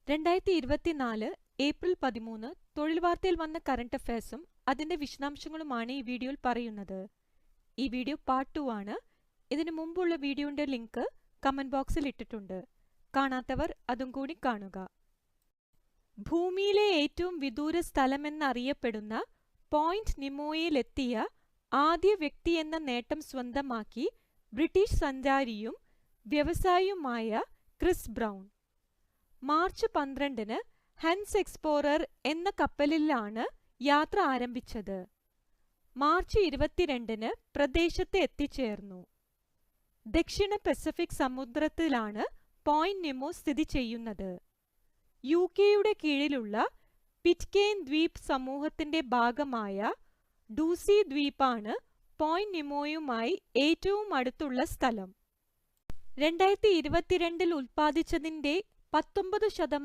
2024 April 13 തൊഴിൽ വാർത്തയിൽ വന്ന കറന്റ് അഫയേഴ്സും അതിന്റെ വിശദാംശങ്ങളുമാണ് ഈ വീഡിയോയിൽ പറയുന്നത്. ഈ വീഡിയോ പാർട്ട് 2 ആണ്. ഇതിനു മുമ്പുള്ള വീഡിയോയുടെ ലിങ്ക് കമന്റ് ബോക്സിൽ ഇട്ടിട്ടുണ്ട്. കാണാത്തവർ അതും കൂടി കാണുക. ഭൂമിയിലെ ഏറ്റവും വിദൂര സ്ഥലമെന്നറിയപ്പെടുന്ന പോയിന്റ് നിമോയിലെത്തിയ ആദ്യ വ്യക്തിയെന്ന നേട്ടം സ്വന്തമാക്കി ബ്രിട്ടീഷ് സഞ്ചാരിയും വ്യവസായിയുമായ ക്രിസ് ബ്രൗൺ. മാർച്ച് 12-ന് ഹൻസ് എക്സ്പ്ലോറർ എന്ന കപ്പലിലാണ് യാത്ര ആരംഭിച്ചത്. മാർച്ച് 22-ന് പ്രദേശത്ത് എത്തിച്ചേർന്നു. ദക്ഷിണ പസഫിക് സമുദ്രത്തിലാണ് പോയിന്റ് നിമോ സ്ഥിതി ചെയ്യുന്നത്. യുകെയുടെ കീഴിലുള്ള പിറ്റ്കെയ്ൻ ദ്വീപ് സമൂഹത്തിന്റെ ഭാഗമായ ഡൂസി ദ്വീപാണ് പോയിന്റ് നിമോയുമായി ഏറ്റവും അടുത്തുള്ള സ്ഥലം. 2022-ൽ ഉൽപ്പാദിച്ചതിന്റെ 19%